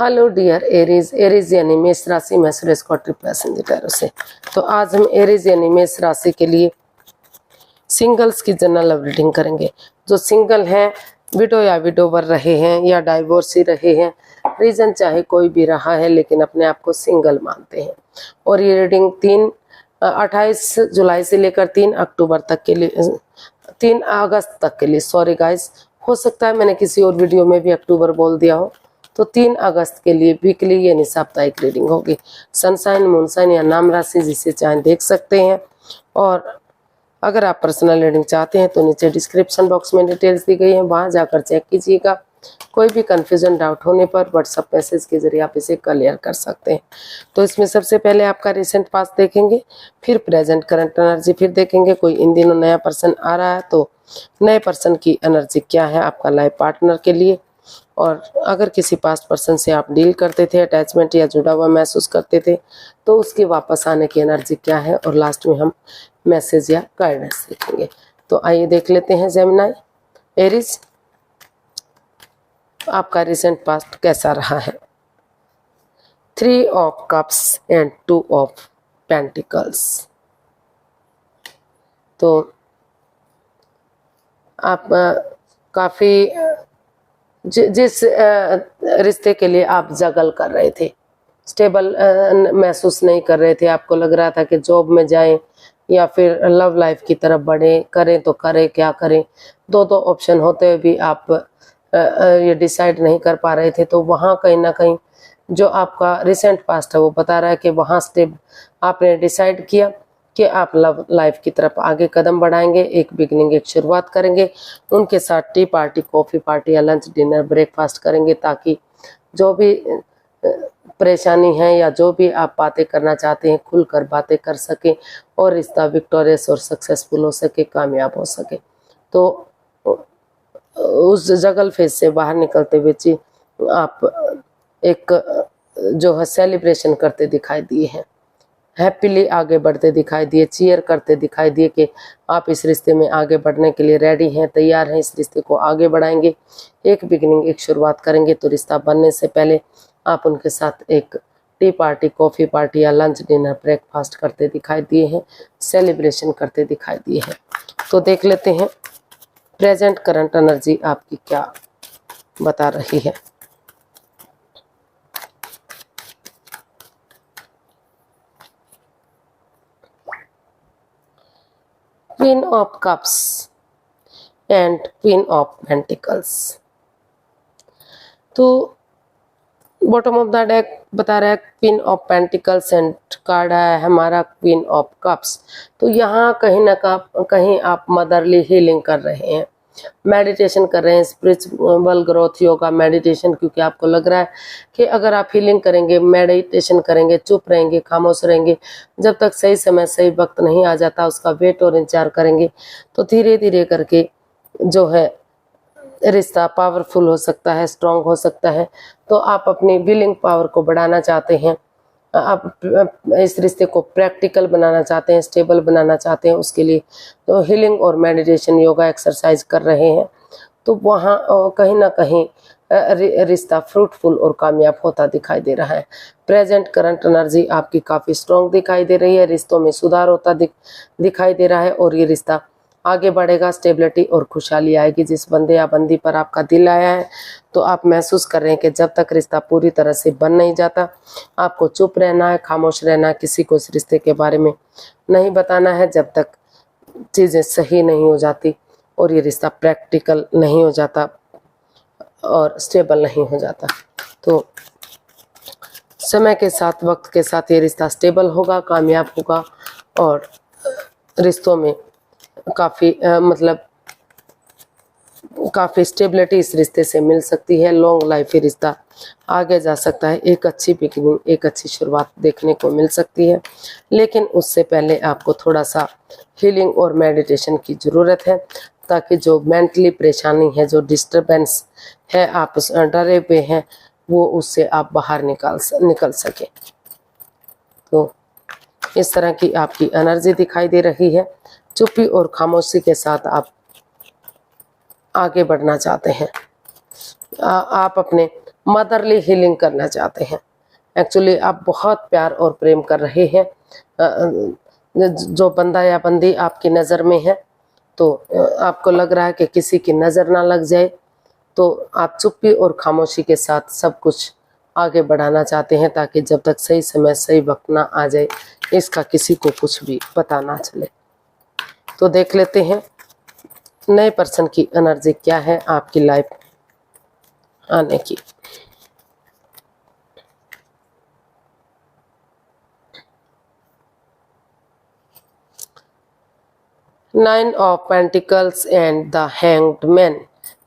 Hello dear Aries. Aries यानी मेष राशि में सुरेश कौटरी पैसेंजर से। तो आज हम एरीज यानी मेष राशि के लिए सिंगल्स की जनरल लव रीडिंग करेंगे। जो सिंगल हैं, विडो या विडोवर रहे हैं या डाइवोर्सी रहे हैं, रीजन चाहे कोई भी रहा है लेकिन अपने आप को सिंगल मानते हैं। और ये रीडिंग 28 जुलाई से लेकर 3 अक्टूबर तक के लिए 3 अगस्त तक के लिए, सॉरी गाइस, हो सकता है मैंने किसी और वीडियो में भी अक्टूबर बोल दिया हो। तो 3 अगस्त के लिए वीकली यानी साप्ताहिक रीडिंग होगी। सनसाइन, मूनसाइन या नाम राशि जिसे चाहे देख सकते हैं। और अगर आप पर्सनल रीडिंग चाहते हैं तो नीचे डिस्क्रिप्शन बॉक्स में डिटेल्स दी गई हैं, वहां जाकर चेक कीजिएगा। कोई भी कंफ्यूजन, डाउट होने पर व्हाट्सएप मैसेज के जरिए आप इसे क्लियर कर सकते हैं। तो इसमें सबसे पहले आपका रिसेंट पास्ट देखेंगे, फिर प्रेजेंट करंट एनर्जी, फिर देखेंगे कोई इन दिनों नया पर्सन आ रहा है तो नए पर्सन की एनर्जी क्या है आपका लाइफ पार्टनर के लिए। और अगर किसी पास्ट पर्सन से आप डील करते थे, अटैचमेंट या जुड़ा हुआ महसूस करते थे, तो उसके वापस आने की एनर्जी क्या है। और लास्ट में हम मैसेज या गाइडेंस देखेंगे। तो आइए देख लेते हैं जेमिनी एरीज, आपका रिसेंट पास्ट कैसा रहा है। 3 of cups and 2 of pentacles. तो आप काफ़ी जिस रिश्ते के लिए आप जगल कर रहे थे, स्टेबल महसूस नहीं कर रहे थे, आपको लग रहा था कि जॉब में जाएं या फिर लव लाइफ की तरफ बढ़े, करें तो करें, क्या करें, दो ऑप्शन होते हुए भी आप ये डिसाइड नहीं कर पा रहे थे। तो वहाँ कहीं ना कहीं जो आपका रिसेंट पास्ट है वो बता रहा है कि वहाँ स्टेप आपने डिसाइड किया कि आप लव लाइफ की तरफ आगे कदम बढ़ाएंगे, एक बिगनिंग, एक शुरुआत करेंगे। उनके साथ टी पार्टी, कॉफ़ी पार्टी या लंच, डिनर, ब्रेकफास्ट करेंगे, ताकि जो भी परेशानी है या जो भी आप बातें करना चाहते हैं खुलकर बातें कर सकें और रिश्ता विक्टोरियस और सक्सेसफुल हो सके, कामयाब हो सके। तो उस जगल फेज से बाहर निकलते हुए आप एक जो है सेलिब्रेशन करते दिखाई दिए हैं, हैप्पीली आगे बढ़ते दिखाई दिए, चीयर करते दिखाई दिए कि आप इस रिश्ते में आगे बढ़ने के लिए रेडी हैं, तैयार हैं, इस रिश्ते को आगे बढ़ाएंगे, एक बिगिनिंग, एक शुरुआत करेंगे। तो रिश्ता बनने से पहले आप उनके साथ एक टी पार्टी, कॉफ़ी पार्टी या लंच, डिनर, ब्रेकफास्ट करते दिखाई दिए हैं, सेलिब्रेशन करते दिखाई दिए हैं। तो देख लेते हैं प्रेजेंट करंट एनर्जी आपकी क्या बता रही है। Queen of cups and queen of pentacles. तो बॉटम ऑफ द डेक बता रहा है queen of pentacles and card है हमारा क्वीन ऑफ कप्स। तो यहाँ कहीं ना कहीं आप मदरली हीलिंग कर रहे हैं, मेडिटेशन कर रहे हैं, स्पिरिचुअल ग्रोथ, योगा, मेडिटेशन, क्योंकि आपको लग रहा है कि अगर आप हीलिंग करेंगे, मेडिटेशन करेंगे, चुप रहेंगे, खामोश रहेंगे, जब तक सही समय सही वक्त नहीं आ जाता उसका वेट और इंतजार करेंगे, तो धीरे धीरे करके जो है रिश्ता पावरफुल हो सकता है, स्ट्रांग हो सकता है। तो आप अपनी विलिंग पावर को बढ़ाना चाहते हैं, आप इस रिश्ते को प्रैक्टिकल बनाना चाहते हैं, स्टेबल बनाना चाहते हैं, उसके लिए तो हीलिंग और मेडिटेशन, योगा, एक्सरसाइज कर रहे हैं। तो वहाँ कहीं ना कहीं रिश्ता फ्रूटफुल और कामयाब होता दिखाई दे रहा है। प्रेजेंट करंट एनर्जी आपकी काफ़ी स्ट्रांग दिखाई दे रही है, रिश्तों में सुधार होता दिखाई दे रहा है और ये रिश्ता आगे बढ़ेगा, स्टेबिलिटी और खुशहाली आएगी। जिस बंदे या बंदी पर आपका दिल आया है तो आप महसूस कर रहे हैं कि जब तक रिश्ता पूरी तरह से बन नहीं जाता आपको चुप रहना है, खामोश रहना है, किसी को इस रिश्ते के बारे में नहीं बताना है जब तक चीज़ें सही नहीं हो जाती और ये रिश्ता प्रैक्टिकल नहीं हो जाता और स्टेबल नहीं हो जाता। तो समय के साथ, वक्त के साथ ये रिश्ता स्टेबल होगा, कामयाब होगा और रिश्तों में काफ़ी काफ़ी स्टेबिलिटी इस रिश्ते से मिल सकती है। लॉन्ग लाइफ ये रिश्ता आगे जा सकता है, एक अच्छी बिगिनिंग, एक अच्छी शुरुआत देखने को मिल सकती है। लेकिन उससे पहले आपको थोड़ा सा हीलिंग और मेडिटेशन की ज़रूरत है, ताकि जो मेंटली परेशानी है, जो डिस्टर्बेंस है, आप डरे हुए हैं, वो उससे आप बाहर निकल सके। तो इस तरह की आपकी एनर्जी दिखाई दे रही है। चुप्पी और खामोशी के साथ आप आगे बढ़ना चाहते हैं। आप अपने मदरली हीलिंग करना चाहते हैं। एक्चुअली आप बहुत प्यार और प्रेम कर रहे हैं। जो बंदा या बंदी आपकी नज़र में है, तो आपको लग रहा है कि किसी की नज़र ना लग जाए, तो आप चुप्पी और खामोशी के साथ सब कुछ आगे बढ़ाना चाहते हैं, ताकि जब तक सही समय सही वक्त ना आ जाए, इसका किसी को कुछ भी पता ना चले। तो देख लेते हैं नए पर्सन की एनर्जी क्या है आपकी लाइफ आने की। Nine of pentacles and the hanged man.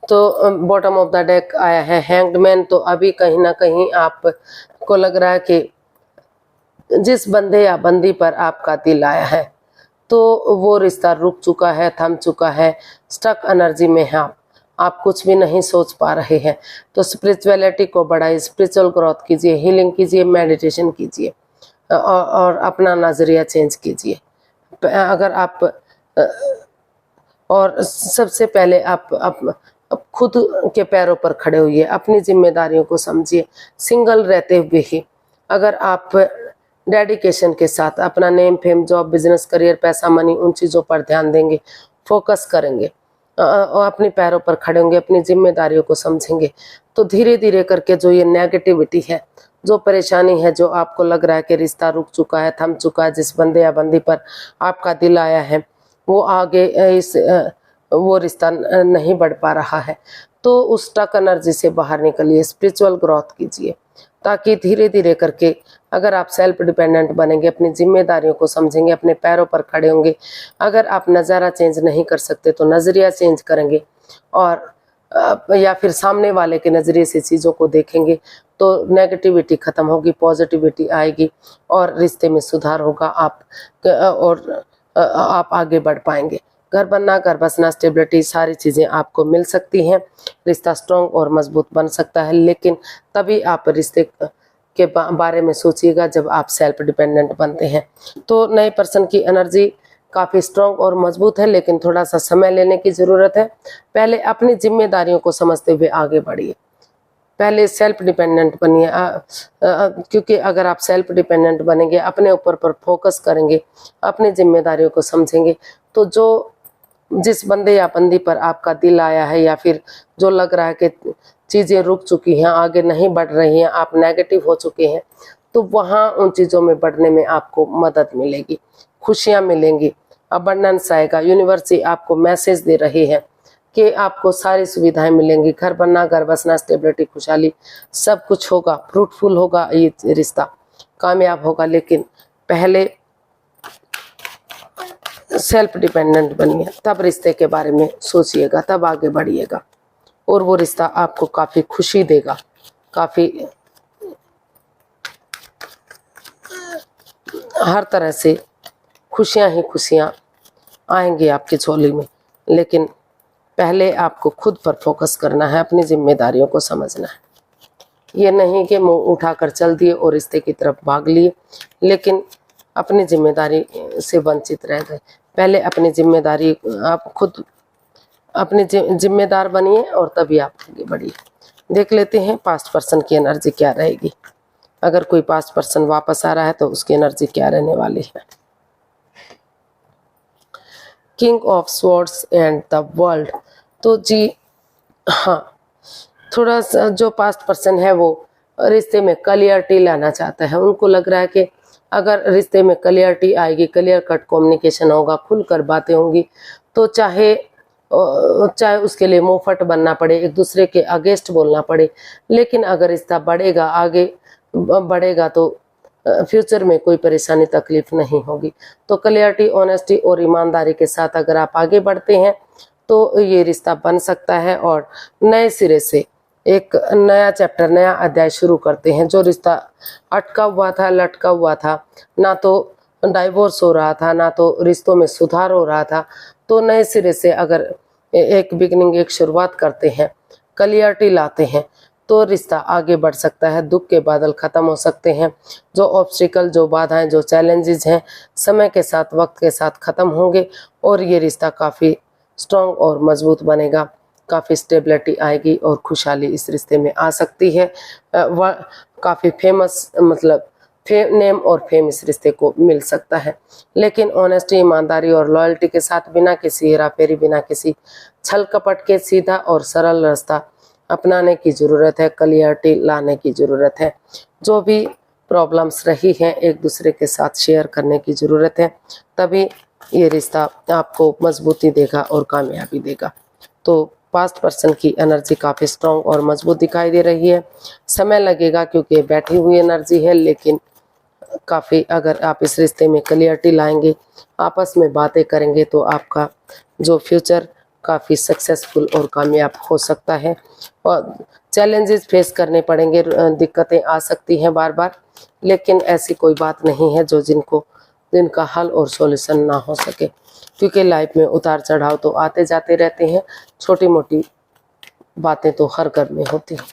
तो बॉटम ऑफ द डेक आया है हैंग्ड मैन। तो अभी कहीं ना कहीं आपको लग रहा है कि जिस बंदे या बंदी पर आपका दिल आया है, तो वो रिश्ता रुक चुका है, थम चुका है, स्टक एनर्जी में है आप कुछ भी नहीं सोच पा रहे हैं। तो स्पिरिचुअलिटी को बढ़ाइए, स्पिरिचुअल ग्रोथ कीजिए, हीलिंग कीजिए, मेडिटेशन कीजिए और अपना नज़रिया चेंज कीजिए। अगर आप और सबसे पहले आप खुद के पैरों पर खड़े होइए, अपनी जिम्मेदारियों को समझिए। सिंगल रहते हुए ही अगर आप डेडिकेशन के साथ अपना name, fame, job, business, career, पैसा, मनी, उन चीज़ों पर ध्यान देंगे, फोकस करेंगे और अपने पैरों पर खड़े होंगे, अपनी जिम्मेदारियों को समझेंगे, तो धीरे धीरे करके जो ये नेगेटिविटी है, जो परेशानी है, जो आपको लग रहा है कि रिश्ता रुक चुका है, थम चुका है, जिस बंदे या बंदी पर आपका दिल आया है, वो आगे वो रिश्ता नहीं बढ़ पा रहा है, तो उस स्टक एनर्जी से बाहर निकलिए, स्पिरिचुअल ग्रोथ कीजिए, ताकि धीरे धीरे करके अगर आप सेल्फ डिपेंडेंट बनेंगे, अपनी जिम्मेदारियों को समझेंगे, अपने पैरों पर खड़े होंगे, अगर आप नज़ारा चेंज नहीं कर सकते तो नज़रिया चेंज करेंगे और या फिर सामने वाले के नज़रिए से चीज़ों को देखेंगे, तो नेगेटिविटी ख़त्म होगी, पॉजिटिविटी आएगी और रिश्ते में सुधार होगा। आप आगे बढ़ पाएंगे। घर बनना, घर बसना, स्टेबिलिटी, सारी चीज़ें आपको मिल सकती हैं। रिश्ता स्ट्रॉन्ग और मजबूत बन सकता है, लेकिन तभी आप रिश्ते के बारे में सोचिएगा जब आप सेल्फ डिपेंडेंट बनते हैं। तो नए पर्सन की एनर्जी काफ़ी स्ट्रॉन्ग और मजबूत है, लेकिन थोड़ा सा समय लेने की ज़रूरत है। पहले अपनी जिम्मेदारियों को समझते हुए आगे बढ़िए, पहले सेल्फ डिपेंडेंट बनिए, क्योंकि अगर आप सेल्फ डिपेंडेंट बनेंगे, अपने ऊपर पर फोकस करेंगे, अपनी जिम्मेदारियों को समझेंगे, तो जिस बंदे या बंदी पर आपका दिल आया है, या फिर जो लग रहा है कि चीज़ें रुक चुकी हैं, आगे नहीं बढ़ रही हैं, आप नेगेटिव हो चुके हैं, तो वहाँ उन चीज़ों में बढ़ने में आपको मदद मिलेगी, खुशियाँ मिलेंगी, अबंडेंस आएगा। यूनिवर्स ही आपको मैसेज दे रहे हैं कि आपको सारी सुविधाएं मिलेंगी, घर बनना, घर बसना, स्टेबिलिटी, खुशहाली, सब कुछ होगा, फ्रूटफुल होगा, ये रिश्ता कामयाब होगा। लेकिन पहले सेल्फ डिपेंडेंट बनिए, तब रिश्ते के बारे में सोचिएगा, तब आगे बढ़िएगा और वो रिश्ता आपको काफ़ी खुशी देगा, काफ़ी हर तरह से खुशियाँ ही खुशियाँ आएंगी आपकी झोली में। लेकिन पहले आपको खुद पर फोकस करना है, अपनी जिम्मेदारियों को समझना है। ये नहीं कि मुंह उठाकर चल दिए और रिश्ते की तरफ भाग लिए, लेकिन अपनी जिम्मेदारी से वंचित रह गए। पहले अपनी जिम्मेदारी, आप खुद अपनी जिम्मेदार बनिए और तभी आप आगे बढ़िए। देख लेते हैं पास्ट पर्सन की एनर्जी क्या रहेगी। अगर कोई पास्ट पर्सन वापस आ रहा है तो उसकी एनर्जी क्या रहने वाली है। King of swords and the world. तो जी हाँ, थोड़ा सा जो पास्ट पर्सन है वो रिश्ते में क्लियरिटी लाना चाहता है। उनको लग रहा है कि अगर रिश्ते में क्लियरिटी आएगी, क्लियर कट कम्युनिकेशन होगा, खुलकर बातें होंगी, तो चाहे उसके लिए मुंहफट बनना पड़े, एक दूसरे के अगेंस्ट बोलना पड़े, लेकिन अगर रिश्ता बढ़ेगा, आगे बढ़ेगा, तो फ्यूचर में कोई परेशानी तकलीफ नहीं होगी। तो क्लियरिटी, ऑनेस्टी और ईमानदारी के साथ अगर आप आगे बढ़ते हैं तो ये रिश्ता बन सकता है और नए सिरे से एक नया चैप्टर, नया अध्याय शुरू करते हैं। जो रिश्ता अटका हुआ था, लटका हुआ था, ना तो डाइवोर्स हो रहा था, ना तो रिश्तों में सुधार हो रहा था, तो नए सिरे से अगर एक बिगिनिंग, एक शुरुआत करते हैं, क्लियरिटी लाते हैं, तो रिश्ता आगे बढ़ सकता है। दुख के बादल खत्म हो सकते हैं। जो ऑब्स्टिकल, जो बाधाएं, जो चैलेंजेस हैं, समय के साथ, वक्त के साथ खत्म होंगे और ये रिश्ता काफ़ी स्ट्रॉन्ग और मजबूत बनेगा। काफ़ी स्टेबिलिटी आएगी और खुशहाली इस रिश्ते में आ सकती है। काफ़ी फेमस मतलब नेम और फेम इस रिश्ते को मिल सकता है। लेकिन ऑनेस्टी, ईमानदारी और लॉयल्टी के साथ, बिना किसी हेराफेरी, बिना किसी छल कपट के सीधा और सरल रास्ता अपनाने की ज़रूरत है, क्लियरिटी लाने की ज़रूरत है। जो भी प्रॉब्लम्स रही हैं एक दूसरे के साथ शेयर करने की ज़रूरत है, तभी ये रिश्ता आपको मजबूती देगा और कामयाबी देगा। तो पास्ट पर्सन की एनर्जी काफ़ी स्ट्रॉन्ग और मजबूत दिखाई दे रही है। समय लगेगा क्योंकि बैठी हुई एनर्जी है, लेकिन काफ़ी अगर आप इस रिश्ते में क्लियरिटी लाएंगे, आपस में बातें करेंगे, तो आपका जो फ्यूचर काफ़ी सक्सेसफुल और कामयाब हो सकता है। और चैलेंजेस फेस करने पड़ेंगे, दिक्कतें आ सकती हैं बार बार, लेकिन ऐसी कोई बात नहीं है जिनका हल और सॉल्यूशन ना हो सके, क्योंकि लाइफ में उतार चढ़ाव तो आते जाते रहते हैं, छोटी मोटी बातें तो हर घर में होती हैं।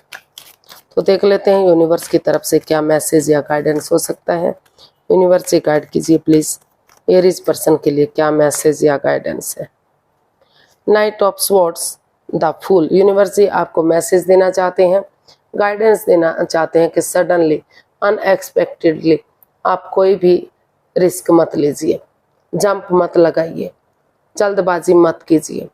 तो देख लेते हैं यूनिवर्स की तरफ से क्या मैसेज या गाइडेंस हो सकता है। यूनिवर्स से गाइड कीजिए प्लीज़, एरीज पर्सन के लिए क्या मैसेज या गाइडेंस है। Knight of swords, the fool. Universe ji आपको मैसेज देना चाहते हैं, गाइडेंस देना चाहते हैं कि सडनली, अनएक्सपेक्टेडली आप कोई भी रिस्क मत लीजिए, जंप मत लगाइए, जल्दबाजी मत कीजिए,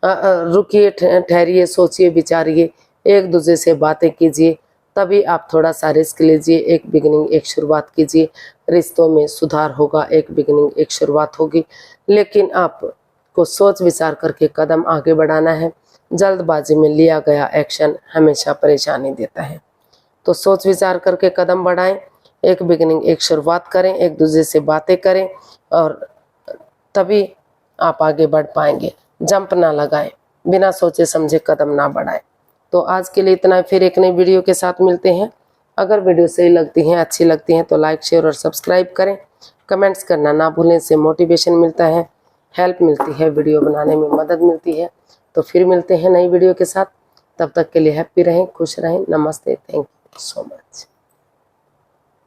रुकिए, ठहरिए, सोचिए, विचारिए, एक दूसरे से बातें कीजिए, तभी आप थोड़ा सा रिस्क लीजिए। एक बिगिनिंग, एक शुरुआत कीजिए, रिश्तों में सुधार होगा, एक बिगिनिंग, एक शुरुआत होगी, लेकिन आपको सोच विचार करके कदम आगे बढ़ाना है। जल्दबाजी में लिया गया एक्शन हमेशा परेशानी देता है, तो सोच विचार करके कदम बढ़ाएं, एक बिगिनिंग, एक शुरुआत करें, एक दूसरे से बातें करें, और तभी आप आगे बढ़ पाएंगे। जंप ना लगाएं, बिना सोचे समझे कदम ना बढ़ाएं। तो आज के लिए इतना ही, फिर एक नई वीडियो के साथ मिलते हैं। अगर वीडियो सही लगती हैं, अच्छी लगती हैं, तो लाइक, शेयर और सब्सक्राइब करें। कमेंट्स करना ना भूलें, इससे मोटिवेशन मिलता है, हेल्प मिलती है, वीडियो बनाने में मदद मिलती है। तो फिर मिलते हैं नई वीडियो के साथ, तब तक के लिए हैप्पी रहें, खुश रहें। नमस्ते, थैंक यू सो मच।